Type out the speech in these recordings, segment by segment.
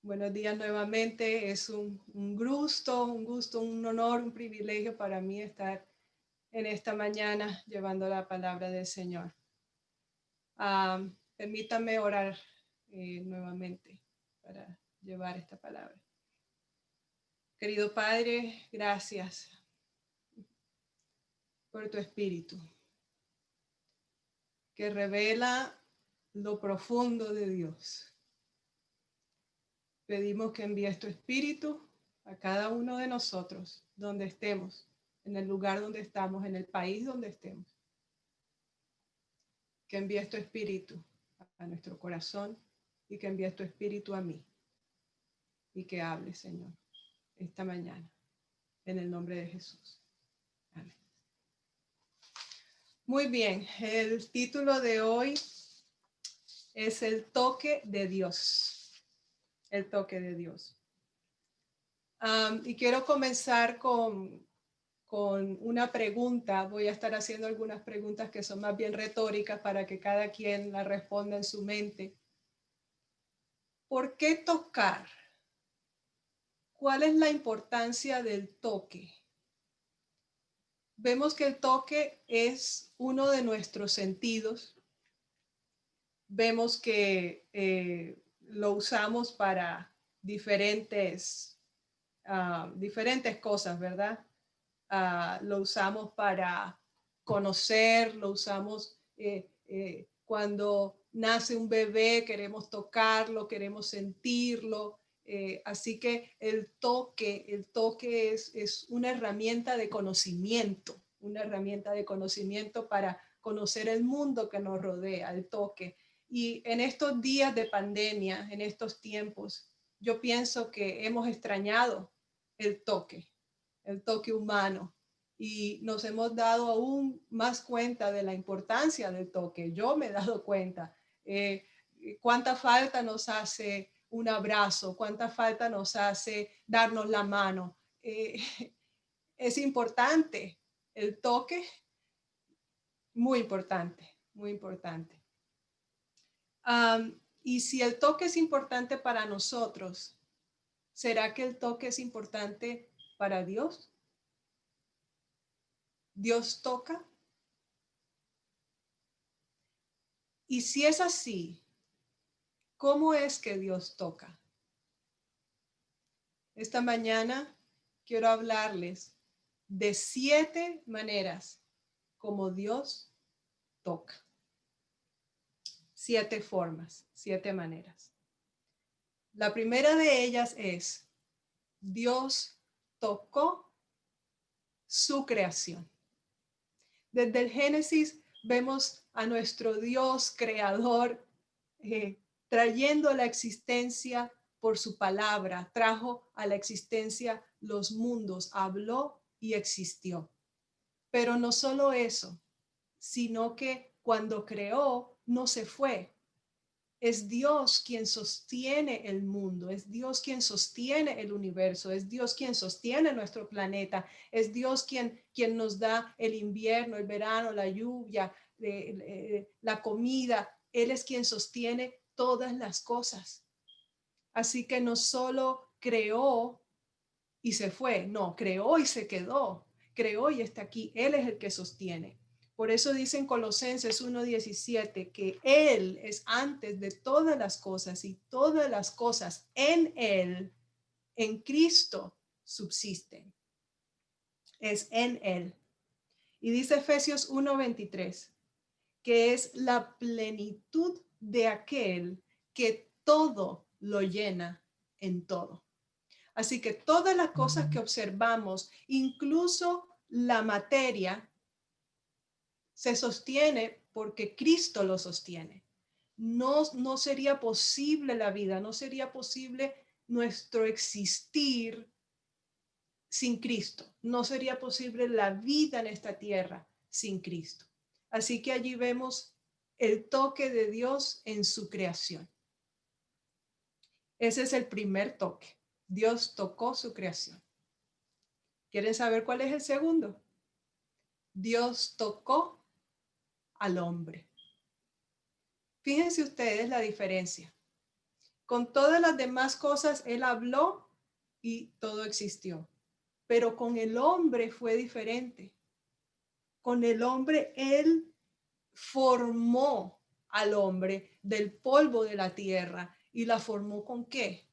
Buenos días nuevamente. Es un gusto, un honor, un privilegio para mí estar en esta mañana llevando la palabra del Señor. Permítame orar nuevamente para llevar esta palabra. Querido Padre, gracias por tu Espíritu, que revela lo profundo de Dios. Pedimos que envíes tu Espíritu a cada uno de nosotros, donde estemos, en el lugar donde estamos, en el país donde estemos. Que envíes tu Espíritu a nuestro corazón y que envíes tu Espíritu a mí. Y que hable, Señor, esta mañana, en el nombre de Jesús. Amén. Muy bien, el título de hoy es El toque de Dios. El toque de Dios. Y quiero comenzar con una pregunta. Voy a estar haciendo algunas preguntas que son más bien retóricas para que cada quien la responda en su mente. ¿Por qué tocar? ¿Cuál es la importancia del toque? Vemos que el toque es uno de nuestros sentidos. Vemos que lo usamos para diferentes cosas, ¿verdad? Lo usamos para conocer, lo usamos cuando nace un bebé, queremos tocarlo, queremos sentirlo. Así que el toque es una herramienta de conocimiento, para conocer el mundo que nos rodea, el toque. Y en estos días de pandemia, en estos tiempos, yo pienso que hemos extrañado el toque humano, y nos hemos dado aún más cuenta de la importancia del toque. Yo me he dado cuenta cuánta falta nos hace un abrazo, cuánta falta nos hace darnos la mano. Es importante el toque, muy importante, muy importante. Y si el toque es importante para nosotros, ¿será que el toque es importante para Dios? ¿Dios toca? Y si es así, ¿cómo es que Dios toca? Esta mañana quiero hablarles de 7 maneras como Dios toca. 7 formas, 7 maneras. La primera de ellas es: Dios tocó su creación. Desde el Génesis vemos a nuestro Dios creador trayendo a la existencia por su palabra, trajo a la existencia los mundos, habló y existió. Pero no solo eso, sino que cuando creó no se fue. Es Dios quien sostiene el mundo, es Dios quien sostiene el universo, es Dios quien sostiene nuestro planeta, es Dios quien nos da el invierno, el verano, la lluvia, la comida. Él es quien sostiene todas las cosas. Así que no solo creó y se fue, no, creó y se quedó, creó y está aquí. Él es el que sostiene. Por eso dice en Colosenses 1:17 que Él es antes de todas las cosas y todas las cosas en Él, en Cristo, subsisten. Es en Él. Y dice Efesios 1:23 que es la plenitud de aquel que todo lo llena en todo. Así que todas las cosas que observamos, incluso la materia, se sostiene porque Cristo lo sostiene. No sería posible la vida, no sería posible nuestro existir sin Cristo. No sería posible la vida en esta tierra sin Cristo. Así que allí vemos el toque de Dios en su creación. Ese es el primer toque. Dios tocó su creación. ¿Quieren saber cuál es el segundo? Dios tocó al hombre. Fíjense ustedes la diferencia. Con todas las demás cosas Él habló y todo existió. Pero con el hombre fue diferente. Con el hombre Él formó al hombre del polvo de la tierra. ¿Y la formó con qué?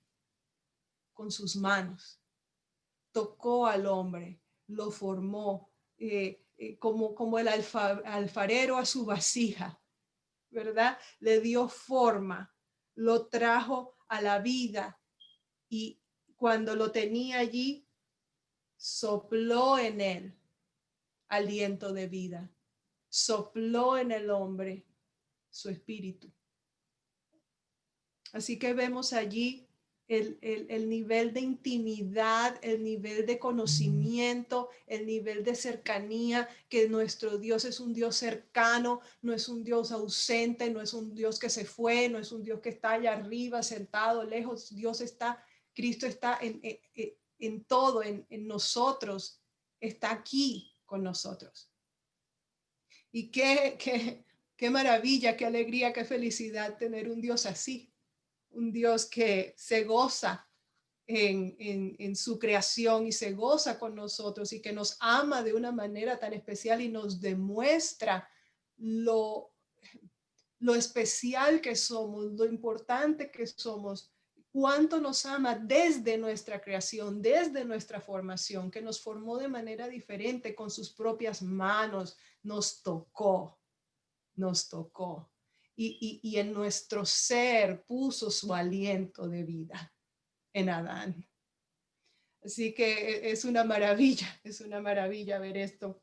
Con sus manos. Tocó al hombre, lo formó como el alfarero a su vasija, ¿verdad? Le dio forma, lo trajo a la vida y cuando lo tenía allí, sopló en él aliento de vida, sopló en el hombre su espíritu. Así que vemos allí el nivel de intimidad, el nivel de conocimiento, el nivel de cercanía, que nuestro Dios es un Dios cercano, no es un Dios ausente, no es un Dios que se fue, no es un Dios que está allá arriba, sentado, lejos. Dios está, Cristo está en todo, en nosotros, está aquí con nosotros. Y qué maravilla, qué alegría, qué felicidad tener un Dios así. Un Dios que se goza en su creación y se goza con nosotros y que nos ama de una manera tan especial y nos demuestra lo especial que somos, lo importante que somos, cuánto nos ama desde nuestra creación, desde nuestra formación, que nos formó de manera diferente con sus propias manos, nos tocó. Y en nuestro ser puso su aliento de vida en Adán. Así que es una maravilla ver esto.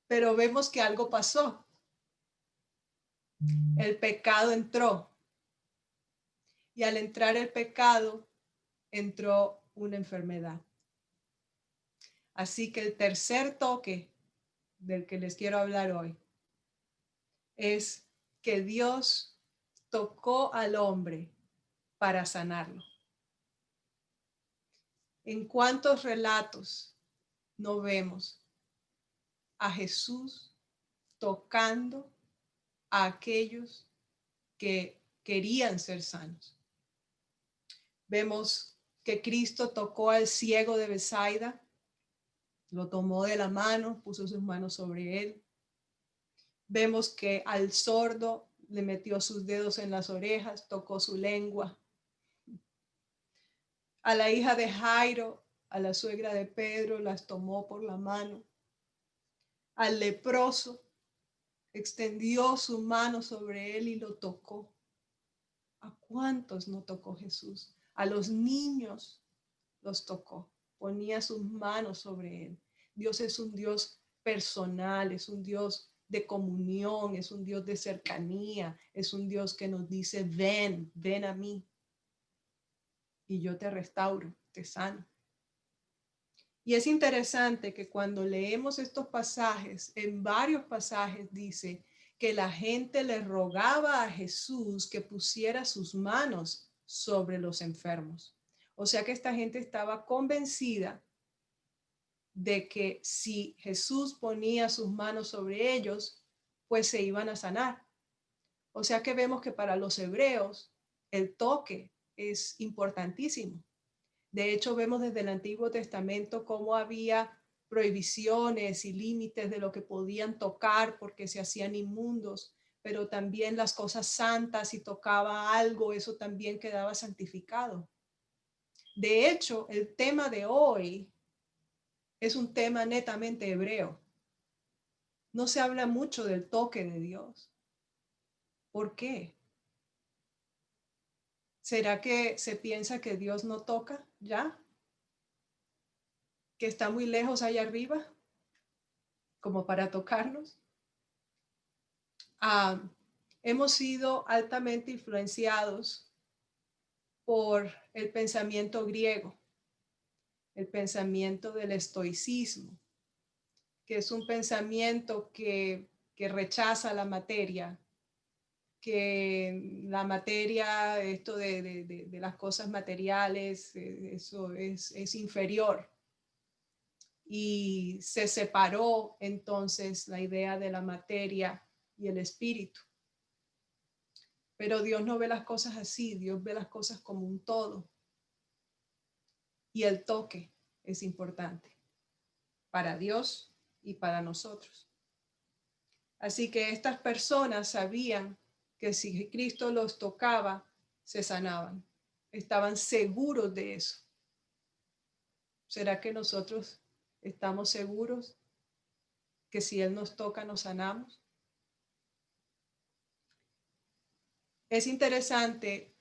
Pero vemos que algo pasó. El pecado entró. Y al entrar el pecado, entró una enfermedad. Así que el tercer toque del que les quiero hablar hoy es que Dios tocó al hombre para sanarlo. ¿En cuántos relatos no vemos a Jesús tocando a aquellos que querían ser sanos? Vemos que Cristo tocó al ciego de Betsaida, lo tomó de la mano, puso sus manos sobre él. Vemos que al sordo le metió sus dedos en las orejas, tocó su lengua. A la hija de Jairo, a la suegra de Pedro, las tomó por la mano. Al leproso, extendió su mano sobre él y lo tocó. ¿A cuántos no tocó Jesús? A los niños los tocó, ponía sus manos sobre él. Dios es un Dios personal, es un Dios de comunión, es un Dios de cercanía, es un Dios que nos dice, ven, ven a mí y yo te restauro, te sano. Y es interesante que cuando leemos estos pasajes, en varios pasajes dice que la gente le rogaba a Jesús que pusiera sus manos sobre los enfermos. O sea que esta gente estaba convencida de que si Jesús ponía sus manos sobre ellos, pues se iban a sanar. O sea que vemos que para los hebreos el toque es importantísimo. De hecho, vemos desde el Antiguo Testamento cómo había prohibiciones y límites de lo que podían tocar porque se hacían inmundos, pero también las cosas santas, si tocaba algo, eso también quedaba santificado. De hecho, el tema de hoy es un tema netamente hebreo. No se habla mucho del toque de Dios. ¿Por qué? ¿Será que se piensa que Dios no toca ya? ¿Que está muy lejos allá arriba como para tocarnos? Hemos sido altamente influenciados por el pensamiento griego, el pensamiento del estoicismo, que es un pensamiento que rechaza la materia, que la materia, esto de las cosas materiales, eso es inferior. Y se separó entonces la idea de la materia y el espíritu. Pero Dios no ve las cosas así, Dios ve las cosas como un todo. Y el toque es importante para Dios y para nosotros. Así que estas personas sabían que si Cristo los tocaba, se sanaban. Estaban seguros de eso. ¿Será que nosotros estamos seguros que si Él nos toca, nos sanamos? Es interesante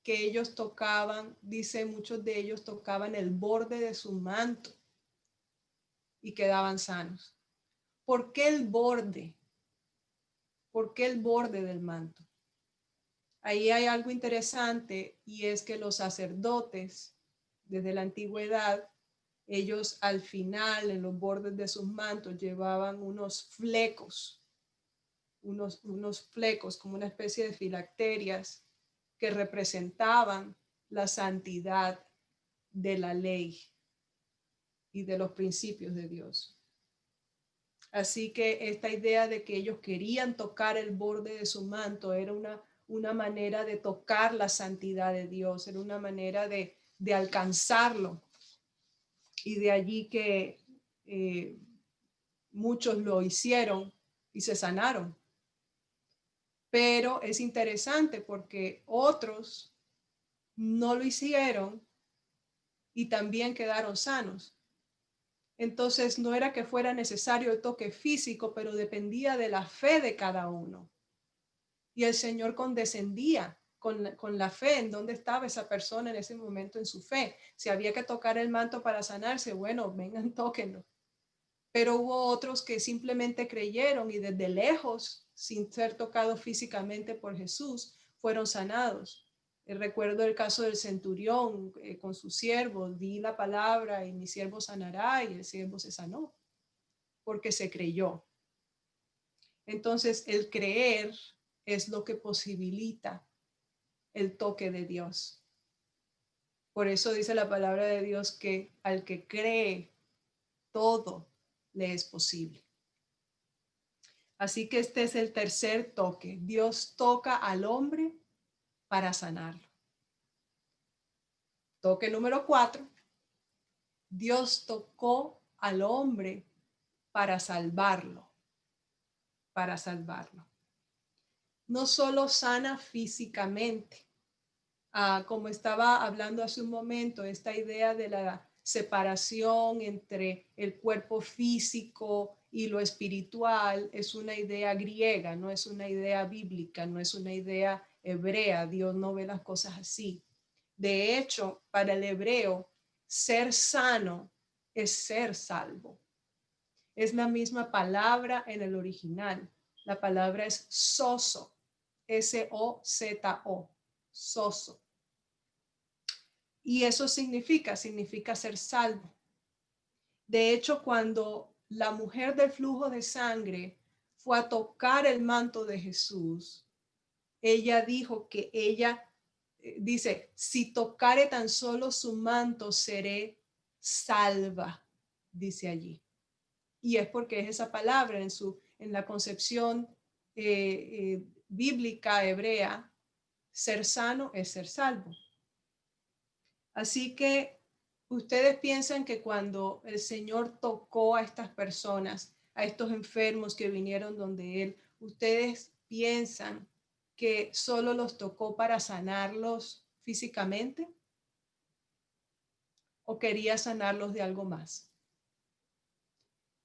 que ellos tocaban, dice, muchos de ellos tocaban el borde de su manto y quedaban sanos. ¿Por qué el borde? ¿Por qué el borde del manto? Ahí hay algo interesante y es que los sacerdotes, desde la antigüedad, ellos al final, en los bordes de sus mantos, llevaban unos flecos, unos flecos como una especie de filacterias que representaban la santidad de la ley y de los principios de Dios. Así que esta idea de que ellos querían tocar el borde de su manto era una manera de tocar la santidad de Dios, era una manera de alcanzarlo. Y de allí que muchos lo hicieron y se sanaron. Pero es interesante porque otros no lo hicieron y también quedaron sanos. Entonces no era que fuera necesario el toque físico, pero dependía de la fe de cada uno. Y el Señor condescendía con la fe, en dónde estaba esa persona en ese momento en su fe. Si había que tocar el manto para sanarse, bueno, vengan, tóquenlo. Pero hubo otros que simplemente creyeron y desde lejos, sin ser tocados físicamente por Jesús, fueron sanados. Recuerdo el caso del centurión con su siervo, di la palabra y mi siervo sanará, y el siervo se sanó porque se creyó. Entonces, el creer es lo que posibilita el toque de Dios. Por eso dice la palabra de Dios que al que cree, todo le es posible. Así que este es el tercer toque. Dios toca al hombre para sanarlo. Toque número 4. Dios tocó al hombre para salvarlo. Para salvarlo. No solo sana físicamente, como estaba hablando hace un momento, esta idea de la separación entre el cuerpo físico y lo espiritual es una idea griega, no es una idea bíblica, no es una idea hebrea. Dios no ve las cosas así. De hecho, para el hebreo, ser sano es ser salvo. Es la misma palabra en el original. La palabra es sozo, S-O-Z-O, sozo. Y eso significa ser salvo. De hecho, cuando la mujer del flujo de sangre fue a tocar el manto de Jesús, ella dijo que ella dice, si tocare tan solo su manto, seré salva, dice allí. Y es porque es esa palabra en la concepción bíblica hebrea, ser sano es ser salvo. Así que ustedes piensan que cuando el Señor tocó a estas personas, a estos enfermos que vinieron donde Él, ustedes piensan que solo los tocó para sanarlos físicamente o quería sanarlos de algo más.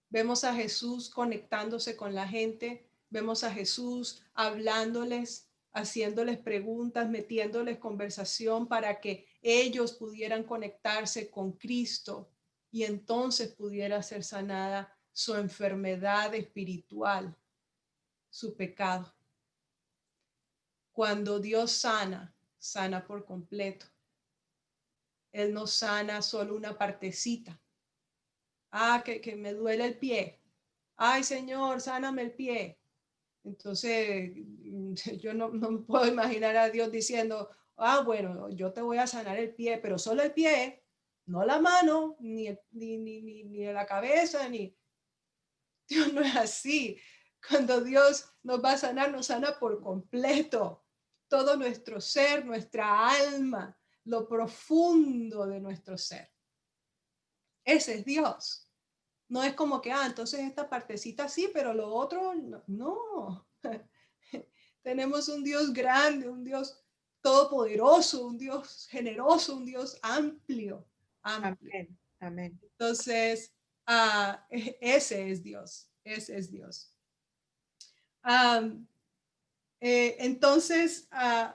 Vemos a Jesús conectándose con la gente, vemos a Jesús hablándoles, haciéndoles preguntas, metiéndoles conversación para que ellos pudieran conectarse con Cristo y entonces pudiera ser sanada su enfermedad espiritual, su pecado. Cuando Dios sana, sana por completo. Él no sana solo una partecita. Que me duele el pie. Ay, Señor, sáname el pie. Entonces, yo no me puedo imaginar a Dios diciendo, bueno, yo te voy a sanar el pie, pero solo el pie, no la mano, ni la cabeza, ni... Dios no es así. Cuando Dios nos va a sanar, nos sana por completo. todo nuestro ser, nuestra alma, lo profundo de nuestro ser. Ese es Dios. No es como que, entonces esta partecita sí, pero lo otro no. No. Tenemos un Dios grande, un Dios todopoderoso, un Dios generoso, un Dios amplio, amplio. Amén. Amén. Entonces, ese es Dios, ese es Dios. Entonces,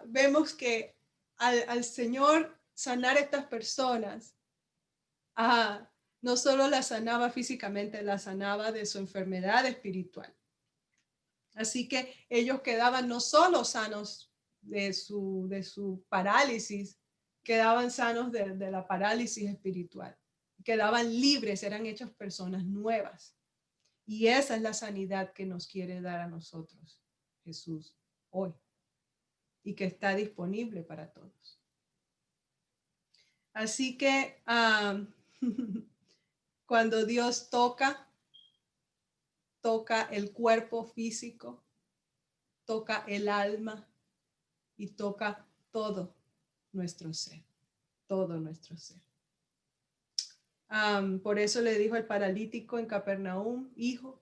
vemos que al Señor sanar a estas personas, no solo la sanaba físicamente, la sanaba de su enfermedad espiritual. Así que ellos quedaban no solo sanos de su parálisis, quedaban sanos de la parálisis espiritual, quedaban libres, eran hechos personas nuevas. Y esa es la sanidad que nos quiere dar a nosotros Jesús hoy y que está disponible para todos. Así que cuando Dios toca el cuerpo físico, toca el alma y toca todo nuestro ser, todo nuestro ser. Por eso le dijo el paralítico en Capernaum, hijo,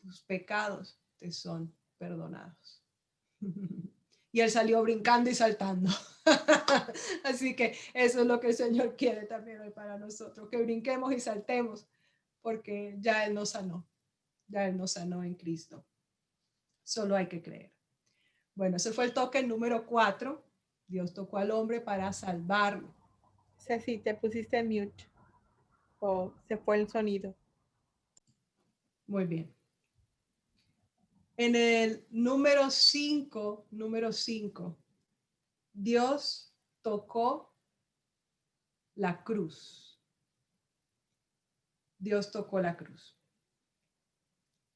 tus pecados te son perdonados. Y él salió brincando y saltando. Así que eso es lo que el Señor quiere también hoy para nosotros, que brinquemos y saltemos, porque ya Él nos sanó, ya Él nos sanó en Cristo. Solo hay que creer. Bueno, ese fue el toque número 4. Dios tocó al hombre para salvarlo. Ceci, te pusiste en mute o se fue el sonido. Muy bien. En el número 5, Dios tocó la cruz. Dios tocó la cruz.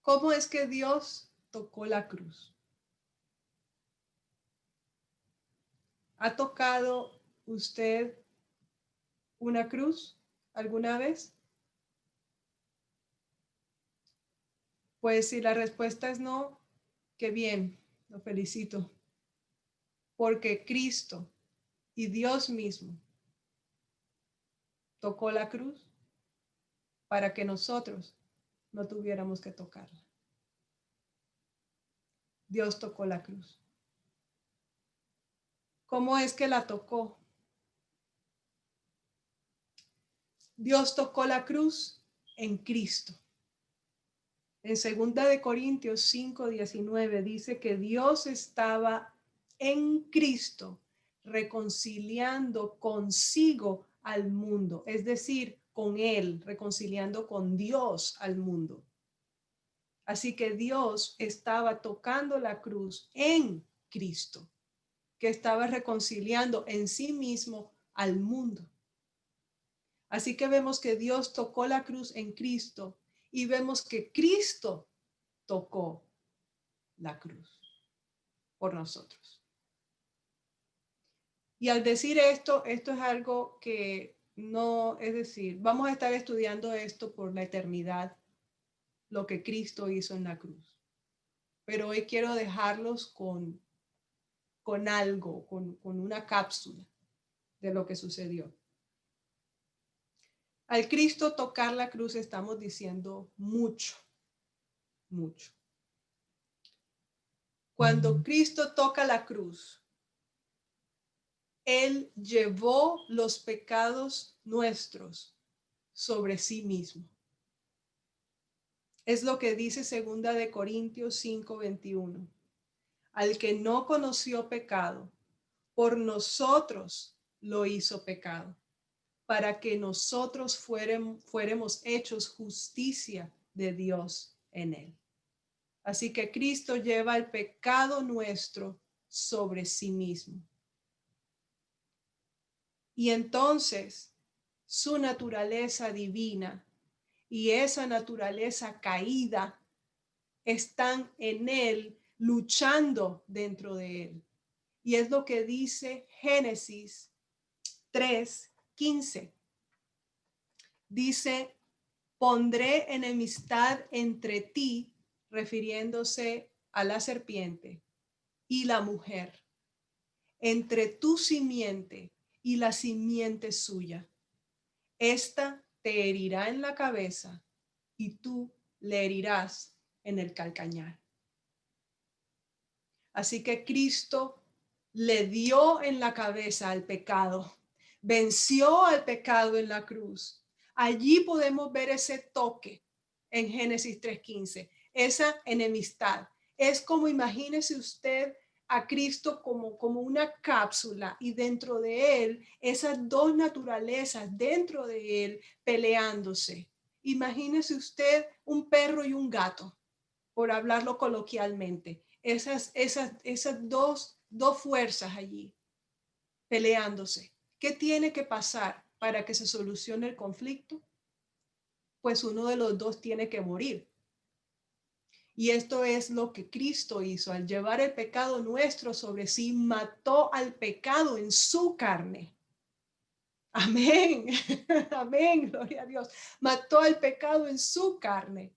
¿Cómo es que Dios tocó la cruz? ¿Ha tocado usted una cruz alguna vez? Pues si la respuesta es no, qué bien, lo felicito. Porque Cristo y Dios mismo tocó la cruz para que nosotros no tuviéramos que tocarla. Dios tocó la cruz. ¿Cómo es que la tocó? Dios tocó la cruz en Cristo. En 2 Corintios 5:19 dice que Dios estaba en Cristo reconciliando consigo al mundo, es decir, con Él, reconciliando con Dios al mundo. Así que Dios estaba tocando la cruz en Cristo, que estaba reconciliando en sí mismo al mundo. Así que vemos que Dios tocó la cruz en Cristo y vemos que Cristo tocó la cruz por nosotros. Y al decir esto es algo que no, es decir, vamos a estar estudiando esto por la eternidad, lo que Cristo hizo en la cruz. Pero hoy quiero dejarlos con algo, con una cápsula de lo que sucedió. Al Cristo tocar la cruz estamos diciendo mucho, mucho. Cuando Cristo toca la cruz, Él llevó los pecados nuestros sobre sí mismo. Es lo que dice 2 Corintios 5:21. Al que no conoció pecado, por nosotros lo hizo pecado, para que nosotros fuéramos hechos justicia de Dios en él. Así que Cristo lleva el pecado nuestro sobre sí mismo. Y entonces su naturaleza divina y esa naturaleza caída están en él, luchando dentro de él. Y es lo que dice Génesis 3:15. Dice, pondré enemistad entre ti, refiriéndose a la serpiente, y la mujer, entre tu simiente y la simiente suya. Esta te herirá en la cabeza y tú le herirás en el calcañar. Así que Cristo le dio en la cabeza al pecado, venció al pecado en la cruz. Allí podemos ver ese toque en Génesis 3:15, esa enemistad. Es como, imagínese usted a Cristo como una cápsula y dentro de él, esas dos naturalezas dentro de él peleándose. Imagínese usted un perro y un gato, por hablarlo coloquialmente. Esas dos fuerzas allí peleándose. ¿Qué tiene que pasar para que se solucione el conflicto? Pues uno de los dos tiene que morir. Y esto es lo que Cristo hizo. Al llevar el pecado nuestro sobre sí, mató al pecado en su carne. Amén. Amén. Gloria a Dios. Mató al pecado en su carne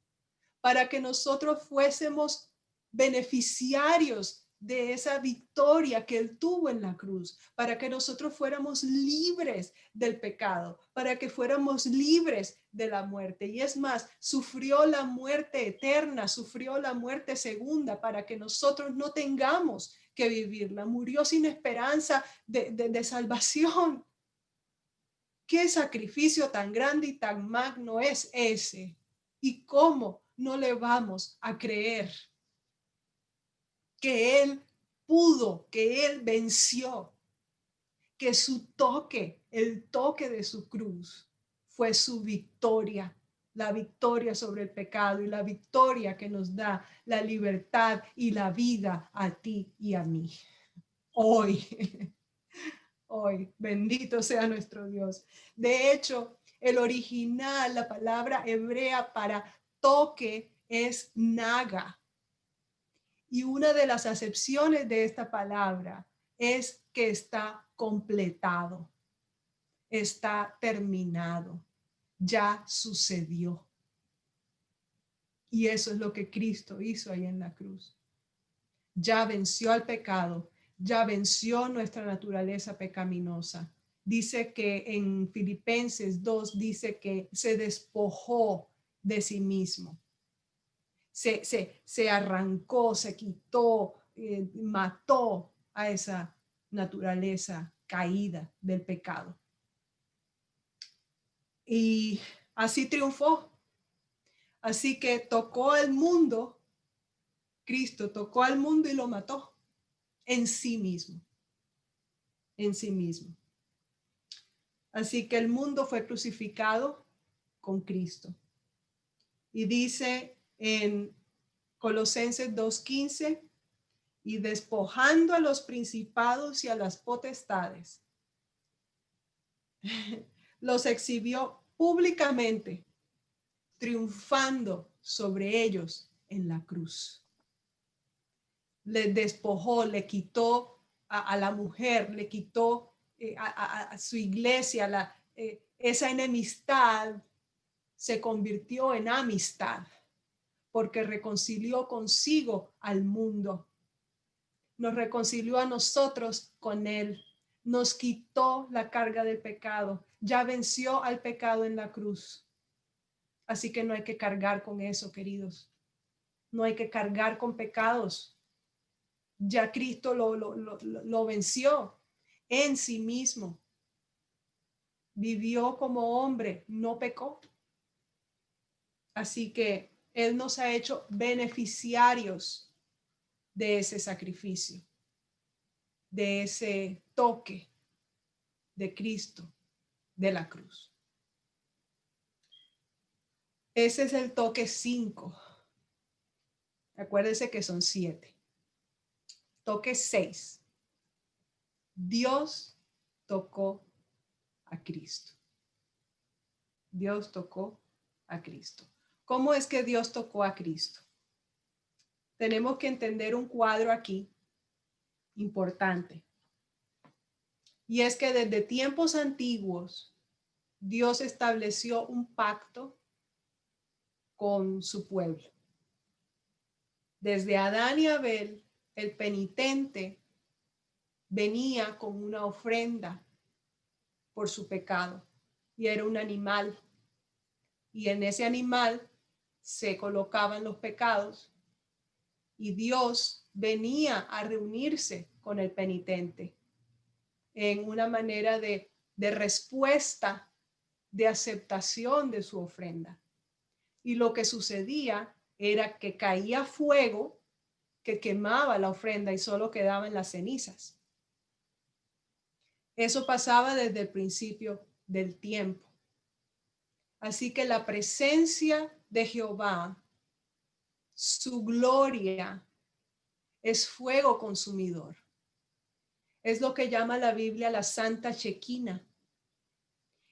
para que nosotros fuésemos beneficiarios de esa victoria que él tuvo en la cruz, para que nosotros fuéramos libres del pecado, para que fuéramos libres de la muerte. Y es más, sufrió la muerte eterna, sufrió la muerte segunda, para que nosotros no tengamos que vivirla. Murió sin esperanza de salvación. ¿Qué sacrificio tan grande y tan magno es ese? ¿Y cómo no le vamos a creer que él pudo, que él venció, que su toque, el toque de su cruz, fue su victoria, la victoria sobre el pecado y la victoria que nos da la libertad y la vida a ti y a mí? Hoy, hoy, bendito sea nuestro Dios. De hecho, el original, la palabra hebrea para toque es naga. Y una de las acepciones de esta palabra es que está completado, está terminado, ya sucedió. Y eso es lo que Cristo hizo ahí en la cruz. Ya venció al pecado, ya venció nuestra naturaleza pecaminosa. Dice que en Filipenses 2 dice que se despojó de sí mismo. Se arrancó, se quitó, mató a esa naturaleza caída del pecado. Y así triunfó. Así que tocó al mundo, Cristo tocó al mundo y lo mató en sí mismo, en sí mismo. Así que el mundo fue crucificado con Cristo. Y dice en Colosenses 2:15, y despojando a los principados y a las potestades, los exhibió públicamente, triunfando sobre ellos en la cruz. Le despojó, le quitó a la mujer, le quitó a su iglesia, esa enemistad se convirtió en amistad, porque reconcilió consigo al mundo. Nos reconcilió a nosotros con él, nos quitó la carga del pecado, ya venció al pecado en la cruz. Así que no hay que cargar con eso, queridos. No hay que cargar con pecados. Ya Cristo lo venció en sí mismo. Vivió como hombre, no pecó. Así que él nos ha hecho beneficiarios de ese sacrificio, de ese toque de Cristo de la cruz. Ese es el toque 5. Acuérdense que son 7. Toque 6. Dios tocó a Cristo. Dios tocó a Cristo. ¿Cómo es que Dios tocó a Cristo? Tenemos que entender un cuadro aquí importante. Y es que desde tiempos antiguos, Dios estableció un pacto con su pueblo. Desde Adán y Abel, el penitente venía con una ofrenda por su pecado y era un animal. Y en ese animal se colocaban los pecados y Dios venía a reunirse con el penitente en una manera de respuesta, de aceptación de su ofrenda. Y lo que sucedía era que caía fuego que quemaba la ofrenda y solo quedaban las cenizas. Eso pasaba desde el principio del tiempo. Así que la presencia de Jehová, su gloria, es fuego consumidor. Es lo que llama la Biblia la Santa Shequina.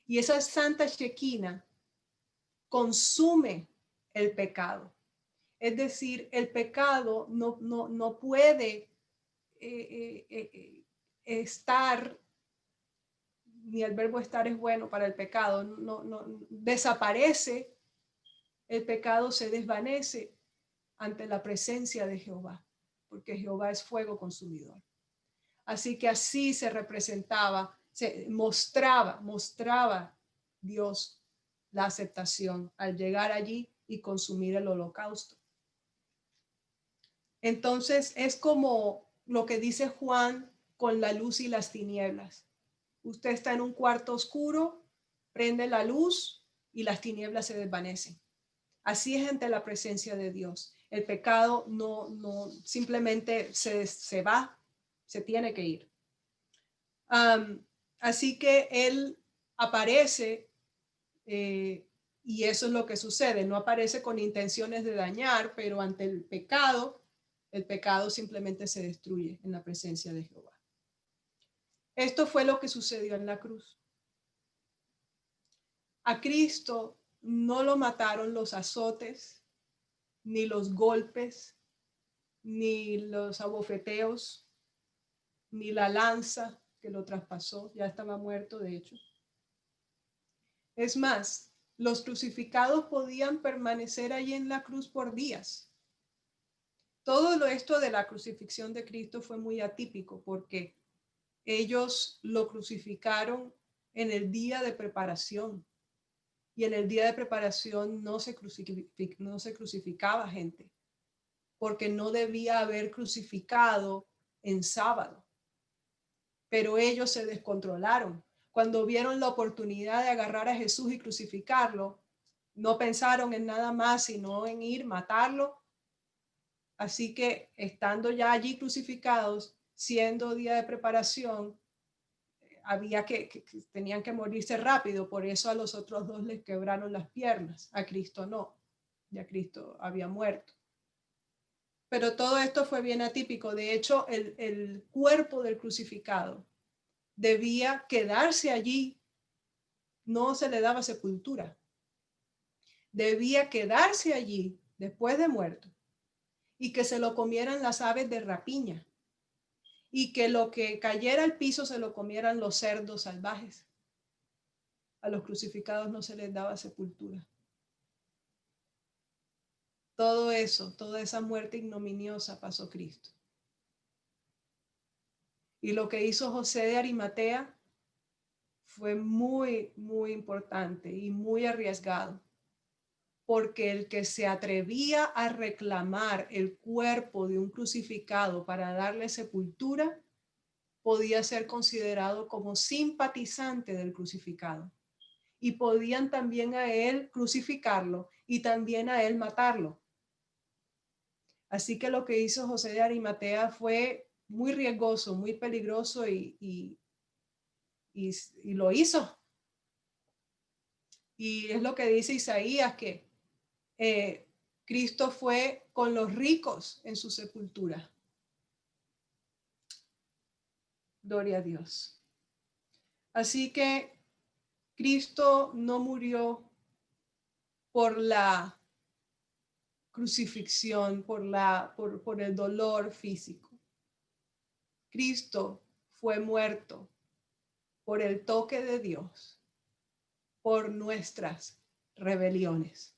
Y esa Santa Shequina consume el pecado. Es decir, el pecado no puede estar, ni el verbo estar es bueno para el pecado, no desaparece, el pecado se desvanece ante la presencia de Jehová, porque Jehová es fuego consumidor. Así que así se representaba, se mostraba Dios la aceptación al llegar allí y consumir el holocausto. Entonces es como lo que dice Juan con la luz y las tinieblas. Usted está en un cuarto oscuro, prende la luz y las tinieblas se desvanecen. Así es ante la presencia de Dios. El pecado no simplemente se va, se tiene que ir. Así que Él aparece y eso es lo que sucede. No aparece con intenciones de dañar, pero ante el pecado simplemente se destruye en la presencia de Jehová. Esto fue lo que sucedió en la cruz. A Cristo no lo mataron los azotes, ni los golpes, ni los abofeteos, ni la lanza que lo traspasó, ya estaba muerto de hecho. Es más, los crucificados podían permanecer allí en la cruz por días. Todo esto de la crucifixión de Cristo fue muy atípico porque ellos lo crucificaron en el día de preparación. Y en el día de preparación no se crucificaba gente, porque no debía haber crucificado en sábado. Pero ellos se descontrolaron. Cuando vieron la oportunidad de agarrar a Jesús y crucificarlo, no pensaron en nada más, sino en ir, matarlo. Así que estando ya allí crucificados, siendo día de preparación, había que tenían que morirse rápido, por eso a los otros dos les quebraron las piernas, a Cristo no, ya Cristo había muerto. Pero todo esto fue bien atípico. De hecho, el cuerpo del crucificado debía quedarse allí, no se le daba sepultura. Debía quedarse allí después de muerto y que se lo comieran las aves de rapiña y que lo que cayera al piso se lo comieran los cerdos salvajes. A los crucificados no se les daba sepultura. Todo eso, toda esa muerte ignominiosa pasó Cristo. Y lo que hizo José de Arimatea fue muy, muy importante y muy arriesgado, porque el que se atrevía a reclamar el cuerpo de un crucificado para darle sepultura podía ser considerado como simpatizante del crucificado. Y podían también a él crucificarlo y también a él matarlo. Así que lo que hizo José de Arimatea fue muy riesgoso, muy peligroso y lo hizo. Y es lo que dice Isaías, que Cristo fue con los ricos en su sepultura. Gloria a Dios. Así que Cristo no murió por la crucifixión, por el dolor físico. Cristo fue muerto por el toque de Dios, por nuestras rebeliones.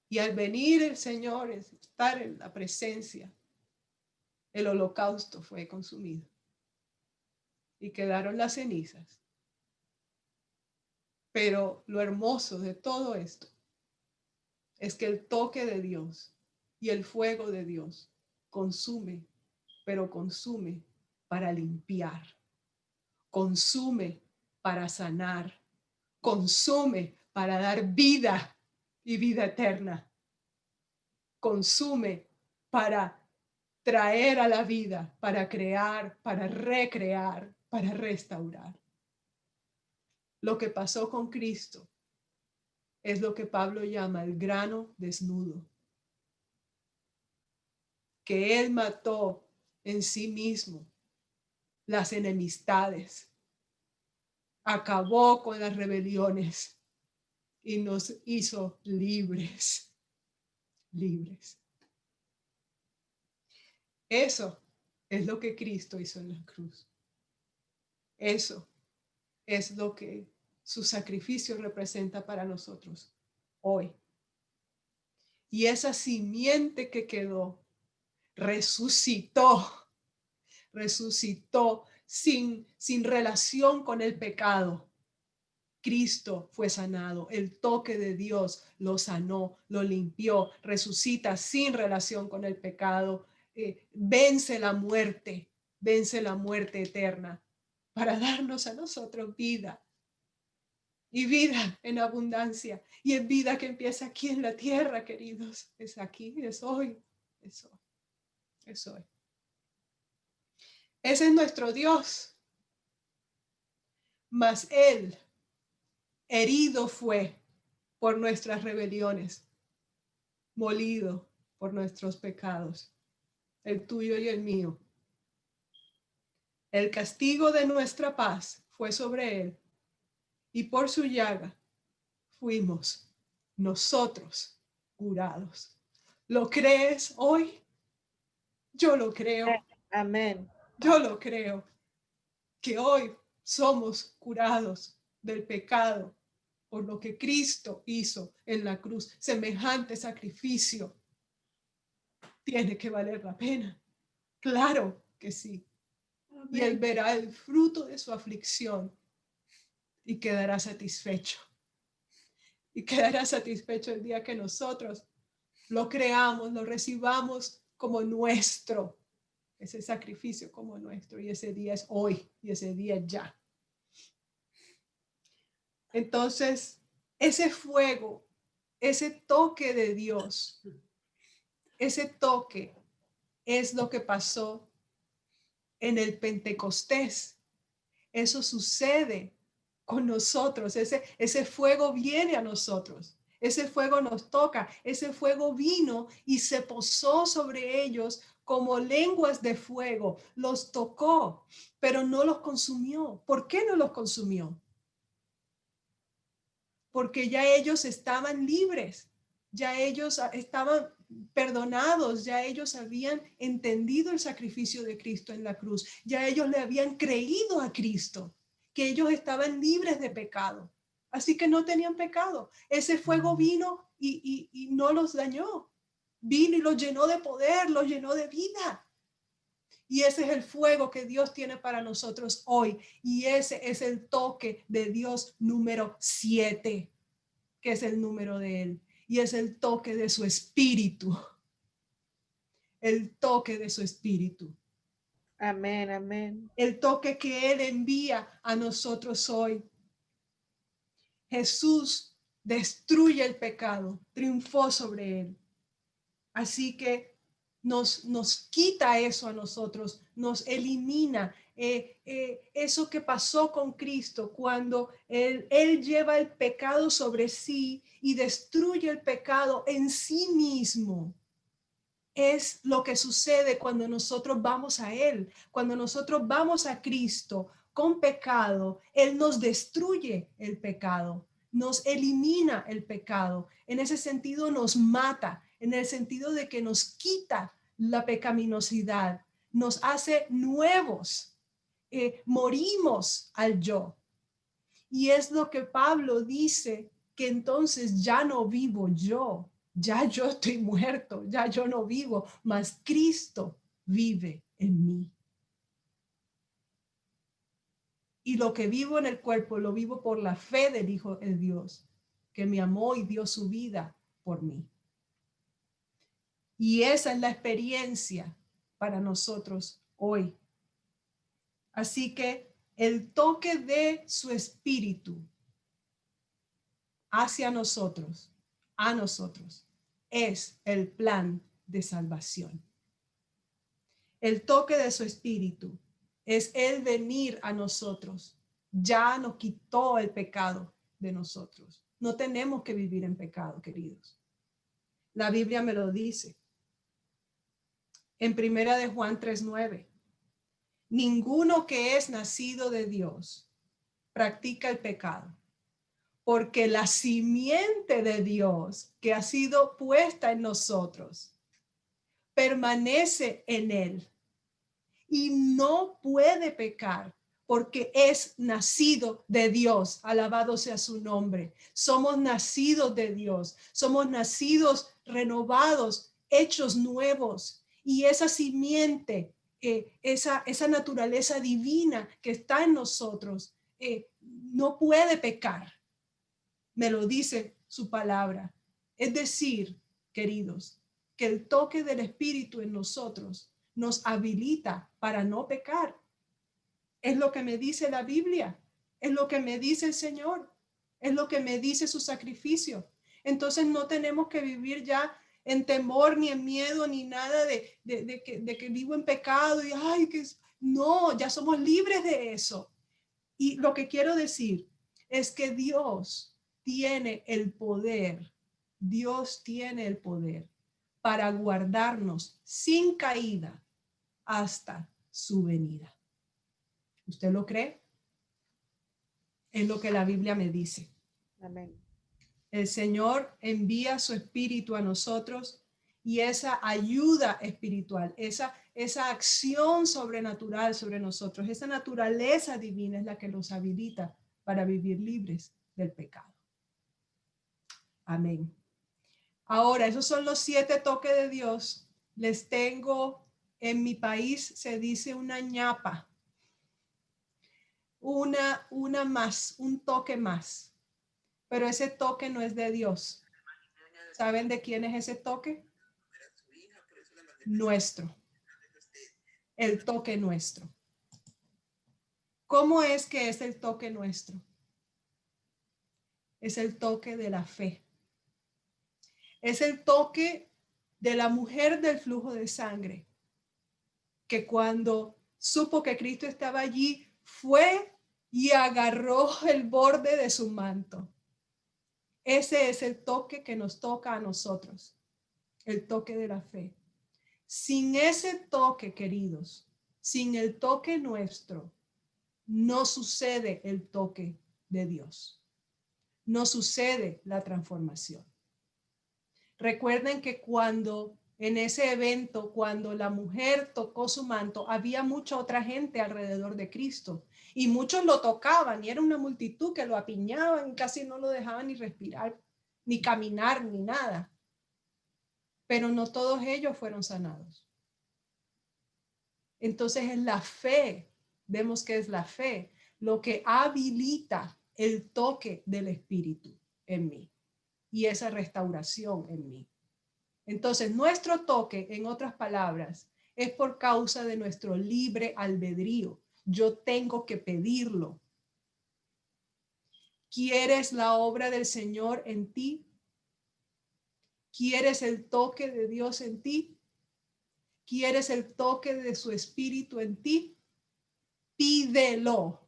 Y al venir el Señor, estar en la presencia, el holocausto fue consumido y quedaron las cenizas. Pero lo hermoso de todo esto es que el toque de Dios y el fuego de Dios consume, pero consume para limpiar, consume para sanar, consume para dar vida y vida eterna, consume para traer a la vida, para crear, para recrear, para restaurar. Lo que pasó con Cristo es lo que Pablo llama el grano desnudo, que él mató en sí mismo las enemistades, acabó con las rebeliones y nos hizo libres, libres. Eso es lo que Cristo hizo en la cruz. Eso es lo que su sacrificio representa para nosotros hoy. Y esa simiente que quedó resucitó sin relación con el pecado. Cristo fue sanado, el toque de Dios lo sanó, lo limpió, resucita sin relación con el pecado, vence la muerte eterna para darnos a nosotros vida y vida en abundancia. Y es vida que empieza aquí en la tierra, queridos. Es aquí, es hoy, es hoy, es hoy. Ese es nuestro Dios. Mas Él herido fue por nuestras rebeliones, molido por nuestros pecados, el tuyo y el mío. El castigo de nuestra paz fue sobre Él, y por su llaga fuimos nosotros curados. ¿Lo crees hoy? Yo lo creo. Amén. Yo lo creo. Que hoy somos curados del pecado por lo que Cristo hizo en la cruz. Semejante sacrificio tiene que valer la pena. Claro que sí. Amén. Y Él verá el fruto de su aflicción y quedará satisfecho. Y quedará satisfecho el día que nosotros lo creamos, lo recibamos como nuestro, ese sacrificio como nuestro. Y ese día es hoy, y ese día es ya. Entonces, ese fuego, ese toque de Dios, ese toque es lo que pasó en el Pentecostés. Eso sucede con nosotros. Ese fuego viene a nosotros. Ese fuego nos toca. Ese fuego vino y se posó sobre ellos como lenguas de fuego. Los tocó, pero no los consumió. ¿Por qué no los consumió? Porque ya ellos estaban libres, ya ellos estaban perdonados, ya ellos habían entendido el sacrificio de Cristo en la cruz, ya ellos le habían creído a Cristo, que ellos estaban libres de pecado, así que no tenían pecado. Ese fuego vino y no los dañó, vino y los llenó de poder, los llenó de vida. Y ese es el fuego que Dios tiene para nosotros hoy. Y ese es el toque de Dios número 7, que es el número de Él. Y es el toque de su espíritu. El toque de su espíritu. Amén, amén. El toque que Él envía a nosotros hoy. Jesús destruye el pecado, triunfó sobre él. Así que nos quita eso a nosotros, nos elimina eso que pasó con Cristo cuando él lleva el pecado sobre sí y destruye el pecado en sí mismo. Es lo que sucede cuando nosotros vamos a Él, cuando nosotros vamos a Cristo con pecado. Él nos destruye el pecado, nos elimina el pecado. En ese sentido nos mata, en el sentido de que nos quita la pecaminosidad, nos hace nuevos, morimos al yo. Y es lo que Pablo dice, que entonces ya no vivo yo, ya yo estoy muerto, ya yo no vivo, mas Cristo vive en mí. Y lo que vivo en el cuerpo, lo vivo por la fe del Hijo de Dios, que me amó y dio su vida por mí. Y esa es la experiencia para nosotros hoy. Así que el toque de su espíritu hacia nosotros, a nosotros, es el plan de salvación. El toque de su espíritu es el venir a nosotros. Ya nos quitó el pecado de nosotros. No tenemos que vivir en pecado, queridos. La Biblia me lo dice. En primera de Juan 3:9. Ninguno que es nacido de Dios practica el pecado, porque la simiente de Dios que ha sido puesta en nosotros permanece en él y no puede pecar porque es nacido de Dios. Alabado sea su nombre. Somos nacidos de Dios, somos nacidos renovados, hechos nuevos, y esa simiente, esa naturaleza divina que está en nosotros, no puede pecar. Me lo dice su palabra. Es decir, queridos, que el toque del Espíritu en nosotros nos habilita para no pecar. Es lo que me dice la Biblia, es lo que me dice el Señor, es lo que me dice su sacrificio. Entonces no tenemos que vivir ya en temor, ni en miedo, ni nada de que vivo en pecado y ay, que no, ya somos libres de eso. Y lo que quiero decir es que Dios tiene el poder para guardarnos sin caída hasta su venida. ¿Usted lo cree? Es lo que la Biblia me dice. Amén. El Señor envía su espíritu a nosotros y esa ayuda espiritual, esa acción sobrenatural sobre nosotros, esa naturaleza divina es la que nos habilita para vivir libres del pecado. Amén. Ahora, esos son los 7 toques de Dios. Les tengo, en mi país se dice una ñapa, una más, un toque más. Pero ese toque no es de Dios. ¿Saben de quién es ese toque? Nuestro. El toque nuestro. ¿Cómo es que es el toque nuestro? Es el toque de la fe. Es el toque de la mujer del flujo de sangre, que cuando supo que Cristo estaba allí, fue y agarró el borde de su manto. Ese es el toque que nos toca a nosotros, el toque de la fe. Sin ese toque, queridos, sin el toque nuestro, no sucede el toque de Dios. No sucede la transformación. Recuerden que cuando en ese evento, cuando la mujer tocó su manto, había mucha otra gente alrededor de Cristo y muchos lo tocaban y era una multitud que lo apiñaban y casi no lo dejaban ni respirar, ni caminar, ni nada. Pero no todos ellos fueron sanados. Entonces es la fe, vemos que es la fe, lo que habilita el toque del Espíritu en mí y esa restauración en mí. Entonces nuestro toque, en otras palabras, es por causa de nuestro libre albedrío. Yo tengo que pedirlo. ¿Quieres la obra del Señor en ti? ¿Quieres el toque de Dios en ti? ¿Quieres el toque de su Espíritu en ti? Pídelo.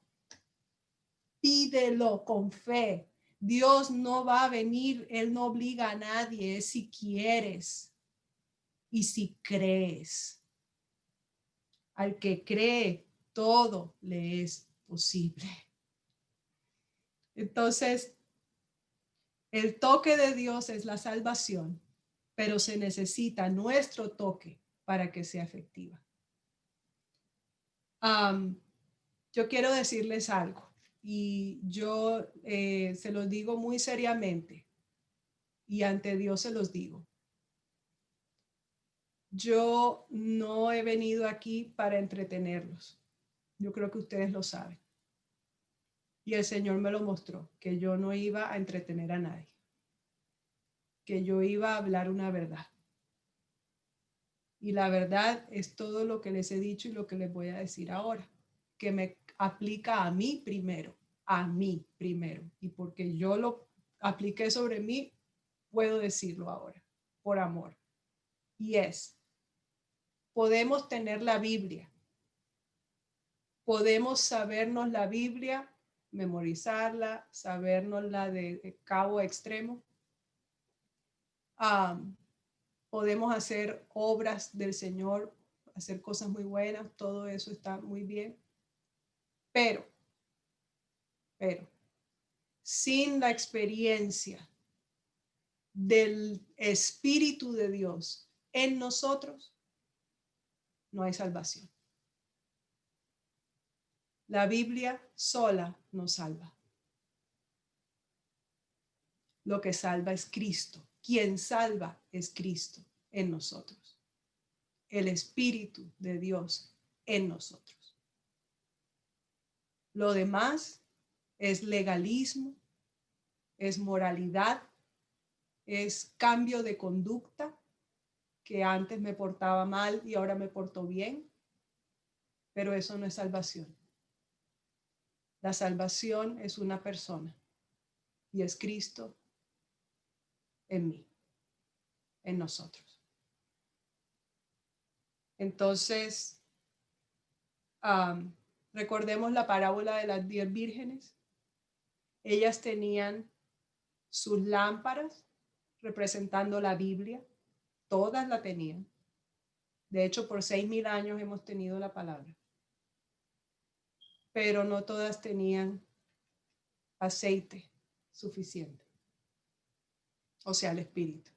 Pídelo con fe. Dios no va a venir, Él no obliga a nadie, es si quieres y si crees. Al que cree, todo le es posible. Entonces, el toque de Dios es la salvación, pero se necesita nuestro toque para que sea efectiva. Yo quiero decirles algo. Y yo se los digo muy seriamente y ante Dios se los digo. yo no he venido aquí para entretenerlos. Yo creo que ustedes lo saben. Y el Señor me lo mostró, que yo no iba a entretener a nadie, que yo iba a hablar una verdad. Y la verdad es todo lo que les he dicho y lo que les voy a decir ahora, que me aplica a mí primero. Y porque yo lo apliqué sobre mí, puedo decirlo ahora, por amor. Y es, podemos tener la Biblia, podemos sabernos la Biblia, memorizarla, sabernosla de cabo a extremo. Podemos hacer obras del Señor, hacer cosas muy buenas, todo eso está muy bien. Pero, sin la experiencia del Espíritu de Dios en nosotros, no hay salvación. La Biblia sola nos salva. Lo que salva es Cristo. Quien salva es Cristo en nosotros. El Espíritu de Dios en nosotros. Lo demás es legalismo, es moralidad, es cambio de conducta, que antes me portaba mal y ahora me porto bien, pero eso no es salvación. La salvación es una persona y es Cristo en mí, en nosotros. Entonces, recordemos la parábola de las 10 vírgenes. Ellas tenían sus lámparas representando la Biblia, todas la tenían. De hecho, por 6.000 años hemos tenido la palabra, pero no todas tenían aceite suficiente, o sea, el Espíritu.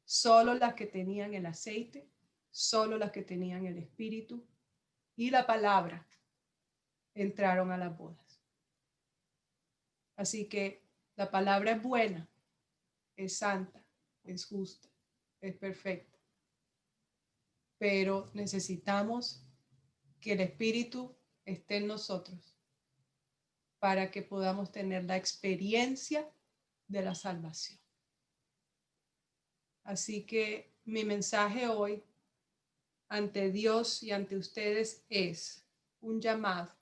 Solo las que tenían el aceite, solo las que tenían el Espíritu y la palabra entraron a las bodas. Así que la palabra es buena, es santa, es justa, es perfecta, pero necesitamos que el Espíritu esté en nosotros para que podamos tener la experiencia de la salvación. Así que mi mensaje hoy ante Dios y ante ustedes es un llamado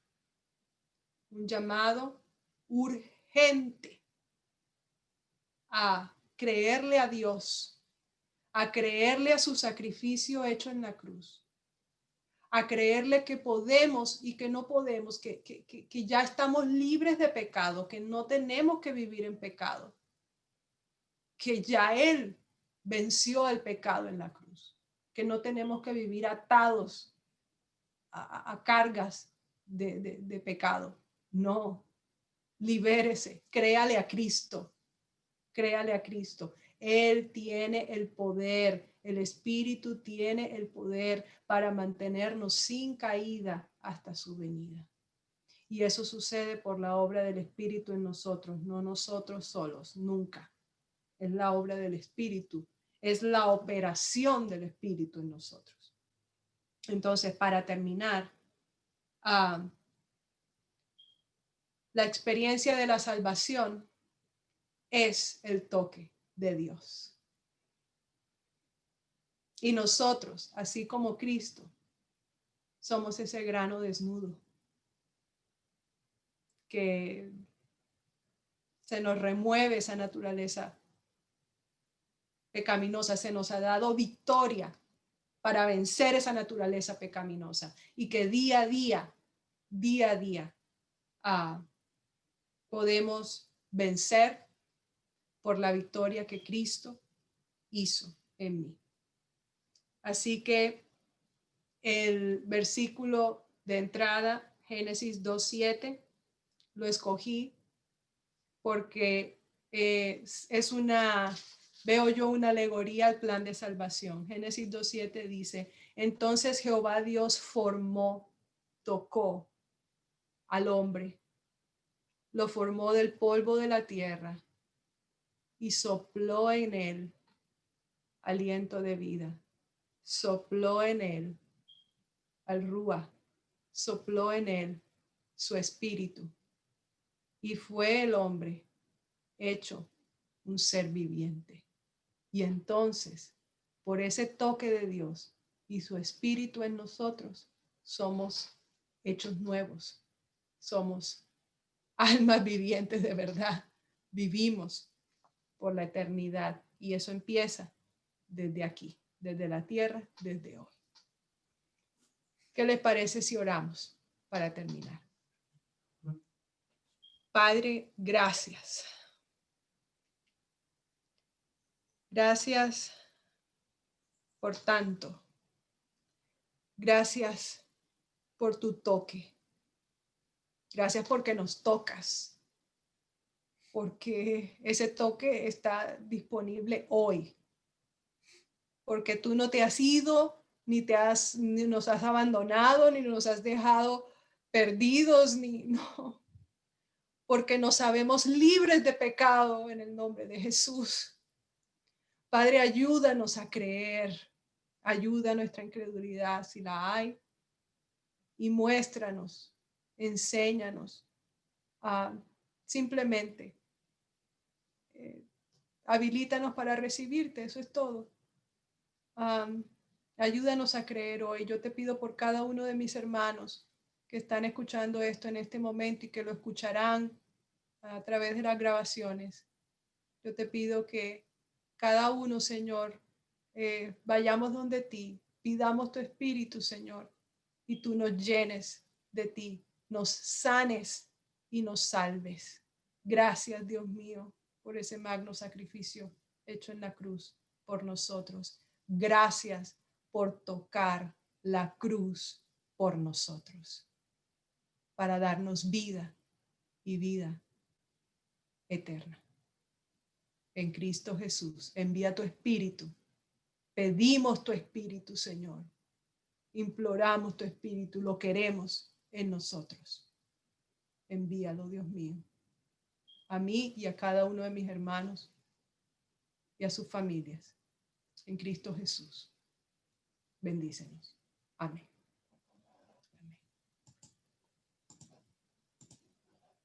urgente a creerle a Dios, a creerle a su sacrificio hecho en la cruz, a creerle que podemos y que no podemos, que ya estamos libres de pecado, que no tenemos que vivir en pecado, que ya Él venció el pecado en la cruz, que no tenemos que vivir atados a cargas de pecado. No, libérese, créale a Cristo, créale a Cristo. Él tiene el poder, el Espíritu tiene el poder para mantenernos sin caída hasta su venida. Y eso sucede por la obra del Espíritu en nosotros, no nosotros solos, nunca. Es la obra del Espíritu, es la operación del Espíritu en nosotros. Entonces, para terminar, la experiencia de la salvación es el toque de Dios. Y nosotros, así como Cristo, somos ese grano desnudo que se nos remueve esa naturaleza pecaminosa, se nos ha dado victoria para vencer esa naturaleza pecaminosa y que día a día, podemos vencer por la victoria que Cristo hizo en mí. Así que el versículo de entrada, Génesis 2:7, lo escogí porque veo yo una alegoría al plan de salvación. Génesis 2:7 dice, entonces Jehová Dios tocó al hombre, lo formó del polvo de la tierra y sopló en él aliento de vida sopló en él, al Ruach, sopló en él su espíritu y fue el hombre hecho un ser viviente. Y entonces, por ese toque de Dios y su espíritu en nosotros, somos hechos nuevos, somos almas vivientes de verdad, vivimos por la eternidad y eso empieza desde aquí, desde la tierra, desde hoy. ¿Qué les parece si oramos para terminar? Padre, gracias. Gracias por tanto. Gracias por tu toque. Gracias porque nos tocas. Porque ese toque está disponible hoy. Porque tú no te has ido, ni nos has abandonado, ni nos has dejado perdidos, no. Porque nos sabemos libres de pecado en el nombre de Jesús. Padre, ayúdanos a creer, ayuda a nuestra incredulidad si la hay y muéstranos, enséñanos a simplemente habilítanos para recibirte, eso es todo. Ayúdanos a creer hoy. Yo te pido por cada uno de mis hermanos que están escuchando esto en este momento y que lo escucharán a través de las grabaciones. Yo te pido que cada uno, Señor, vayamos donde ti, pidamos tu espíritu, Señor, y tú nos llenes de ti, nos sanes y nos salves. Gracias, Dios mío, por ese magno sacrificio hecho en la cruz por nosotros. Gracias por tocar la cruz por nosotros, para darnos vida y vida eterna. En Cristo Jesús, envía tu espíritu. Pedimos tu espíritu, Señor. Imploramos tu espíritu, lo queremos en nosotros. Envíalo, Dios mío, a mí y a cada uno de mis hermanos y a sus familias. En Cristo Jesús. Bendícenos. Amén.